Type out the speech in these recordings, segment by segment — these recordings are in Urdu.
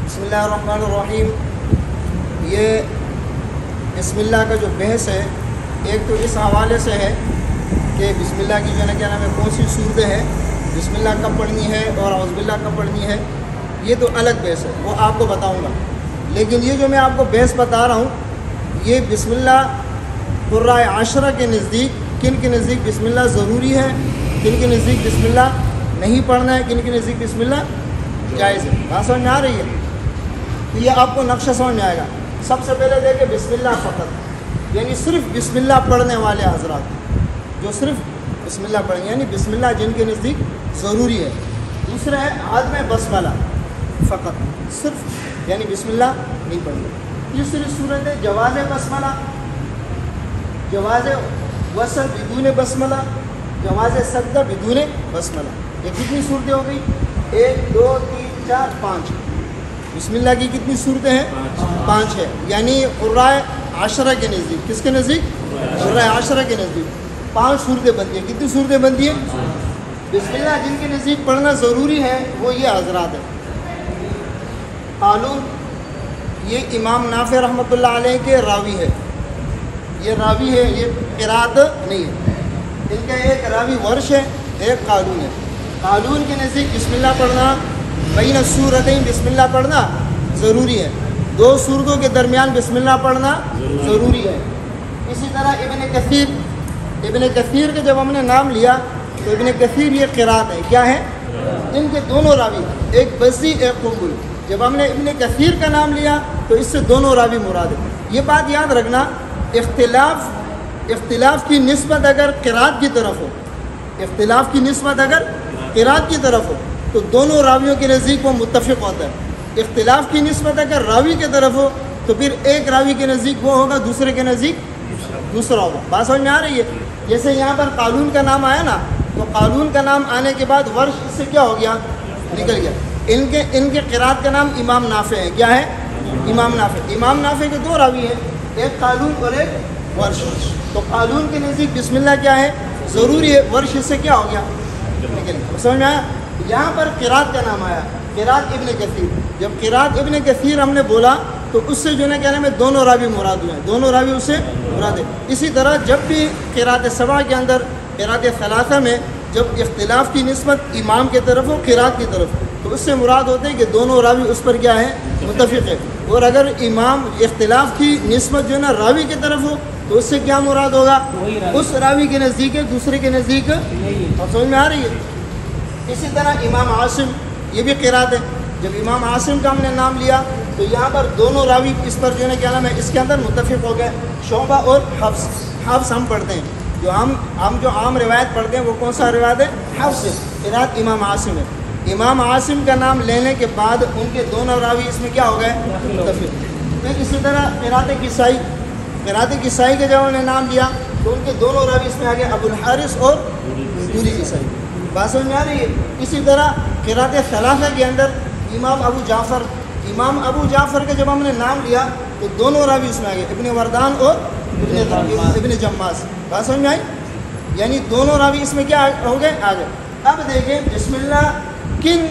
بسم اللہ الرحمن الرحیم. یہ بسم اللہ کا جو بحث ہے ایک تو اس حوالے سے ہے کہ بسم اللہ کی جو ہے نا کیا نام ہے کون سی صورتیں ہیں, بسم اللہ کب پڑھنی ہے اور اعوذ باللہ کب پڑھنی ہے, یہ تو الگ بحث ہے, وہ آپ کو بتاؤں گا. لیکن یہ جو میں آپ کو بحث بتا رہا ہوں یہ بسم اللہ قرائے عشرہ کے نزدیک کن کے نزدیک بسم اللہ ضروری ہے, کن کے نزدیک بسم اللہ نہیں پڑھنا ہے, کن کے نزدیک بسم اللہ جائز ہے. بات سمجھ میں آ رہی ہے؟ تو یہ آپ کو نقشہ سمجھ میں آئے گا. سب سے پہلے دیکھیں بسم اللہ فقط, یعنی صرف بسم اللہ پڑھنے والے حضرات جو صرف بسم اللہ پڑھیں, یعنی بسم اللہ جن کے نزدیک ضروری ہے. دوسرا ہے عدم بسملہ فقط, صرف یعنی بسم اللہ نہیں پڑھنا. تیسری صورت ہے جواز بسملہ, جواز وصل بدون بسملہ, جواز سجدہ بدون بسملہ. یہ کتنی صورتیں ہو گئی؟ 1 2 3 4 5. بسم اللہ کی کتنی صورتیں ہیں؟ 5 ہے. یعنی قرائے عشرہ کے نزدیک, کس کے نزدیک؟ قرائے عشرہ کے نزدیک 5 صورتیں بنتی ہیں. کتنی صورتیں بنتی ہیں؟ بسم اللہ جن کے نزدیک پڑھنا ضروری ہے وہ یہ حضرات ہیں. قالون یہ امام نافع رحمۃ اللہ علیہ کے راوی ہے, یہ راوی ہے, یہ قرات نہیں ہے. ان کا ایک راوی ورش ہے, ایک قالون ہے. قالون کے نزدیک بسم اللہ پڑھنا بین السورتین بسم اللہ پڑھنا ضروری ہے, 2 سورتوں کے درمیان بسم اللہ پڑھنا ضروری ہے. اسی طرح ابن کثیر کے جب ہم نے نام لیا تو ابن کثیر یہ قرات ہے, کیا ہے؟ ان کے دونوں راوی, ایک بزی ایک قنبل. جب ہم نے ابن کثیر کا نام لیا تو اس سے دونوں راوی مراد ہے. یہ بات یاد رکھنا, اختلاف کی نسبت اگر قرات کی طرف ہو, اختلاف کی نسبت اگر قرات کی طرف ہو تو دونوں راویوں کے نزدیک وہ متفق ہوتا ہے. اختلاف کی نسبت اگر راوی کی طرف ہو تو پھر ایک راوی کے نزدیک وہ ہوگا, دوسرے کے نزدیک دوسرا ہوگا. بات سمجھ میں آ رہی ہے؟ جیسے یہاں پر قالون کا نام آیا نا, تو قالون کا نام آنے کے بعد ورش اس سے کیا ہو گیا؟ نکل گیا. ان کے قرات کا نام امام نافع ہے. کیا ہے؟ امام نافع. امام نافع کے 2 راوی ہیں, ایک قالون اور ایک ورش. تو قالون کے نزدیک بسم اللہ کیا ہے؟ ضروری ہے. ورش اس سے کیا ہو گیا؟ نکل گیا. سمجھ میں آیا؟ یہاں پر قرات کا نام آیا, قرات ابن کثیر. جب قرات ابن کثیر ہم نے بولا تو اس سے جو ہے کہنے میں دونوں راوی مراد ہوئے ہیں, دونوں راوی اس سے مراد ہے. اسی طرح جب بھی قرات سبع کے اندر قرات ثلاثہ میں جب اختلاف کی نسبت امام کی طرف ہو قرات کی طرف تو اس سے مراد ہوتے ہیں کہ دونوں راوی اس پر کیا ہے؟ متفق ہے. اور اگر امام اختلاف کی نسبت جو ہے نا راوی کی طرف ہو تو اس سے کیا مراد ہوگا؟ اس راوی کے نزدیک ہے, دوسرے کے نزدیک. اور سمجھ میں آ رہی ہے؟ اسی طرح امام عاصم یہ بھی قرات ہے. جب امام عاصم کا ہم نے نام لیا تو یہاں پر دونوں راوی اس پر جو ہے کیا نام ہے اس کے اندر متفق ہو گئے. شعبہ اور حفص ہم پڑھتے ہیں, جو ہم جو عام روایت پڑھتے ہیں وہ کون سا روایت ہے؟ حفص. قرات امام عاصم ہے. امام عاصم کا نام لینے کے بعد ان کے دونوں راوی اس میں کیا ہو گئے؟ متفق. پھر اسی طرح قرات کسائی, قرات کسائی کا جب ہم نے نام لیا تو ان کے دونوں راوی اس میں آ گئے, ابو الحارث اور دوری کسائی. بات سمجھ میں آ رہی ہے؟ اسی طرح قرات ثلاثہ کے اندر امام ابو جعفر کا جب ہم نے نام لیا تو دونوں راوی اس میں آ گئے, ابن وردان اور ابن جماس. بات سمجھ میں آئی؟ یعنی دونوں راوی اس میں کیا ہو گئے؟ آ گئے. اب دیکھیں بسم اللہ کن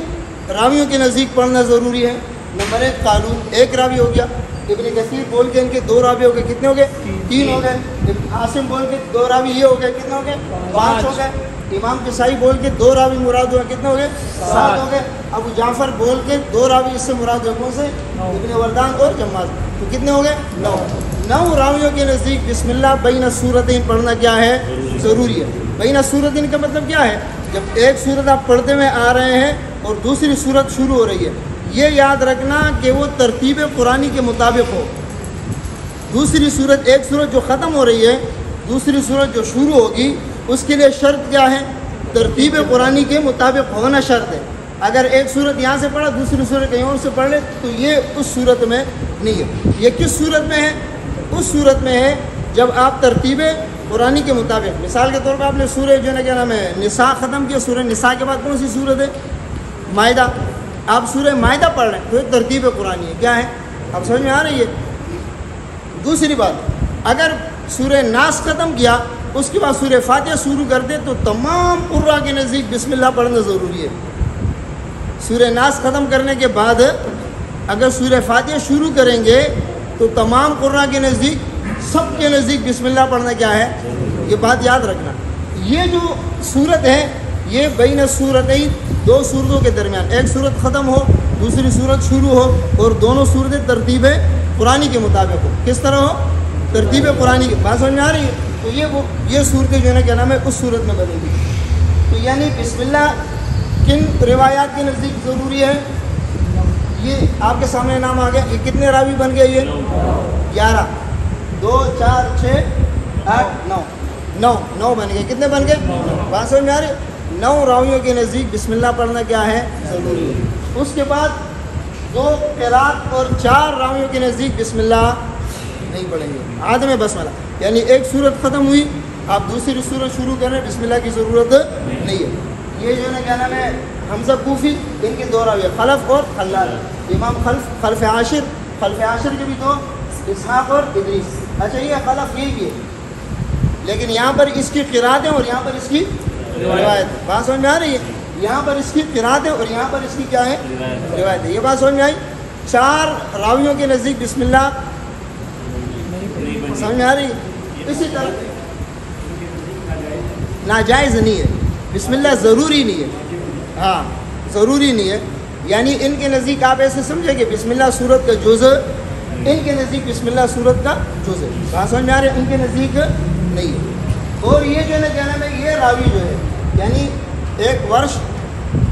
راویوں کے نزدیک پڑھنا ضروری ہے. نمبر 1 قالون, ایک راوی ہو گیا. ابن کثیر بول کے ان کے 2 راوی ہو گئے, کتنے ہو گئے؟ 3 ہو گئے. عاصم بول کے 2 راوی یہ ہو گئے, کتنے ہو گئے؟ 5 ہو گئے. امام کسائی بول کے 2 راوی مراد ہوئے, کتنے ہو گئے؟ 7 ہو گئے. ابو جعفر بول کے 2 راوی اس سے مراد ہوئے, کون سے؟ ابن وردان اور جماعت. تو کتنے ہو گئے؟ 9 راویوں کے نزدیک بسم اللہ بین السورتین پڑھنا کیا ہے؟ ضروری ہے. بین السورتین کا مطلب کیا ہے؟ جب ایک صورت آپ پڑھتے ہوئے آ رہے ہیں اور دوسری صورت شروع ہو رہی ہے, یہ یاد رکھنا کہ وہ ترتیب قرآنی کے مطابق ہو. دوسری صورت, ایک صورت جو ختم ہو رہی ہے, دوسری صورت جو شروع ہوگی, اس کے لیے شرط کیا ہے؟ ترتیب قرآنی کے مطابق ہونا شرط ہے. اگر ایک صورت یہاں سے پڑھا دوسری صورت کہیں اور سے پڑھ لے تو یہ اس صورت میں نہیں ہے. یہ کس صورت میں ہے؟ اس صورت میں ہے جب آپ ترتیب قرآنی کے مطابق, مثال کے طور پر آپ نے سورہ جو ہے نا کیا نام ہے نساء ختم کیا, سورہ نساء کے بعد کون سی صورت ہے؟ مائدہ. آپ سورہ مائدہ پڑھ رہے ہیں تو یہ ترتیب قرآنی ہے. کیا ہے؟ اب سمجھ میں آ رہی ہے؟ دوسری بات, اگر سورہ ناس ختم کیا اس کے بعد سورہ فاتحہ شروع کر دے تو تمام قرآ کے نزدیک بسم اللہ پڑھنا ضروری ہے. سورہ ناس ختم کرنے کے بعد اگر سورہ فاتحہ شروع کریں گے تو تمام قراء کے نزدیک سب کے نزدیک بسم اللہ پڑھنا کیا ہے، یہ بات یاد رکھنا۔ یہ جو صورت ہے یہ بین السورتین، دو صورتوں کے درمیان، ایک صورت ختم ہو دوسری صورت شروع ہو اور دونوں صورتیں ترتیب قرآنی کے مطابق ہو۔ کس طرح ہو؟ ترتیب قرآنی کی بات سمجھ میں آ رہی ہے؟ تو یہ صورتیں جو ہے نا کیا نام ہے اس صورت میں بدلے گی۔ تو یعنی بسم اللہ کن روایات کے نزدیک ضروری ہے؟ یہ آپ کے سامنے نام آ گیا، یہ کتنے راوی بن گئے؟ یہ 11، 2 4 6 8 9 9 بن گئے۔ کتنے بن گئے؟ بات سمجھ میں آ رہی ہے؟ 9 راویوں کے نزدیک بسم اللہ پڑھنا کیا ہے؟ ضروری ہے۔ اس کے بعد 2 قرات اور 4 راویوں کے نزدیک بسم اللہ نہیں پڑھیں گے، عدم بسملہ، یعنی ایک صورت ختم ہوئی آپ دوسری صورت شروع کریں بسم اللہ کی ضرورت نہیں ہے۔ یہ جو ہے نا کیا نام ہے حمزہ کوفی، ان کے 2 راوی خلف اور خلال، امام خلف عاشر کے بھی 2، اسحاق اور ادریس۔ اچھا یہ خلف یہ بھی ہے، لیکن یہاں پر اس کی قراتیں اور یہاں پر اس کی روایت ہے۔ بات سمجھ میں آ رہی ہے؟ یہاں پر اس کی قرات ہے اور یہاں پر اس کی کیا ہے؟ روایت ہے۔ یہ بات سمجھ میں آئی؟ 4 راویوں کے نزدیک بسم اللہ سمجھ میں آ رہی ہے؟ اسی طرح ناجائز نہیں ہے، بسم اللہ ضروری نہیں ہے، ہاں ضروری نہیں ہے، یعنی ان کے نزدیک آپ ایسے سمجھیں کہ بسم اللہ سورت کا جزء، ان کے نزدیک بسم اللہ سورت کا جزء، بات سمجھ میں آ رہی ہے؟ ان کے نزدیک نہیں ہے۔ اور یہ جو ہے نا کیا نام ہے یہ راوی جو ہے یعنی ایک ورش،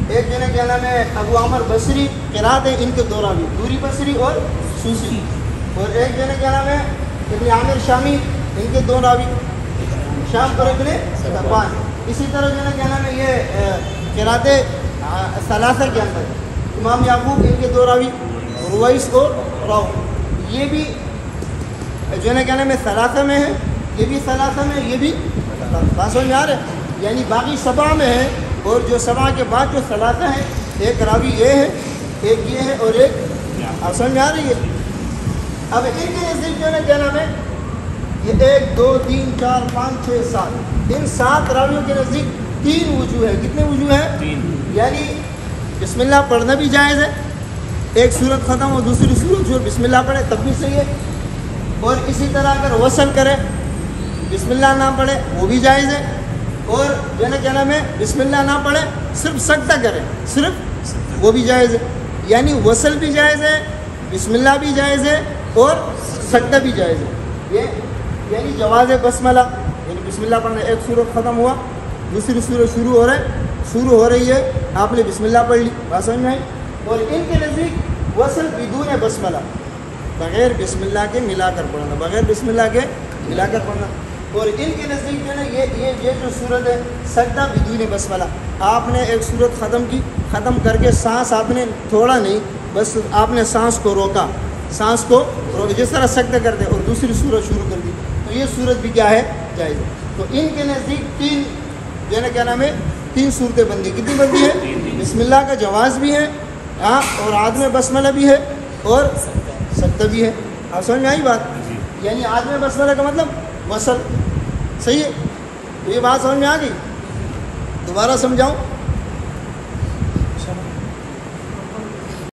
ایک جو ہے نا کیا نام ہے ابو عمر بصری قرات ہے، ان کے 2 راوی دوری بصری اور سوسی، اور ایک جو ہے نا کیا نام ہے ابن عامر شامی، ان کے 2 راوی شام پر ابن طبان۔ اسی طرح جو ہے نا کیا نام ہے یہ قرات ثلاثہ کے اندر امام یعقوب، ان کے 2 راوی رویس اور راؤ، یہ بھی جو ہے نا کیا نام ہے ثلاثہ میں ہے، یہ بھی ثلاثہ میں، یہ بھی بات سمجھ میں آ رہا ہے؟ یعنی باقی 7 میں ہے، اور جو 7 کے بعد جو ثلاثہ ہیں ایک راوی یہ ہے، ایک یہ ہے اور ایک، آپ سمجھ میں آ رہی ہے؟ اب ان کے نزدیک جو ہے نا کیا نام ہے یہ 1 2 3 4 5 6 7، ان 7 راویوں کے نزدیک 3 وجوہ ہے۔ کتنے وجوہ ہیں؟ 3۔ یعنی بسم اللہ پڑھنا بھی جائز ہے، ایک صورت ختم ہو دوسری صورت جو بسم اللہ پڑھے تب بھی صحیح ہے، اور اسی طرح اگر وصل کرے بسم اللہ نہ پڑھے وہ بھی جائز ہے، اور جو ہے نا کیا نام ہے بسم اللہ نہ پڑھے صرف سجدہ کرے صرف وہ بھی جائز ہے، یعنی وصل بھی جائز ہے، بسم اللہ بھی جائز ہے اور سجدہ بھی جائز ہے۔ یہ یعنی جواز بسملہ، یعنی بسم اللہ پڑھنا، ایک صورت ختم ہوا دوسری صورت شروع ہو رہی ہے، آپ نے بسم اللہ پڑھ لی، بات سمجھ میں آئی؟ اور ان کے نزدیک وصل بدون بسملہ، بغیر بسم اللہ کے ملا کر پڑھنا، بغیر بسم اللہ کے ملا کر پڑھنا۔ اور ان کے نزدیک جو ہے نا یہ جو صورت ہے سجدہ بدون بسملہ، آپ نے ایک صورت ختم کر کے سانس آپ نے تھوڑا نہیں، بس آپ نے سانس کو روکا، جس طرح سجدہ کر دے اور دوسری صورت شروع کر دی، تو یہ صورت بھی کیا ہے؟ جائز ہے۔ تو ان کے نزدیک 3 جو ہے نا کیا نام ہے 3 صورتیں بندی، کتنی بندی ہے؟ بسم اللہ کا جواز بھی ہے، ہاں، اور عدم بسملہ بھی ہے اور سجدہ بھی ہے۔ آپ سمجھ میں آئی بات؟ یعنی عدم بسملہ کا مطلب وصل، صحیح ہے؟ تو یہ بات سمجھ میں آ گئی؟ دوبارہ سمجھاؤں؟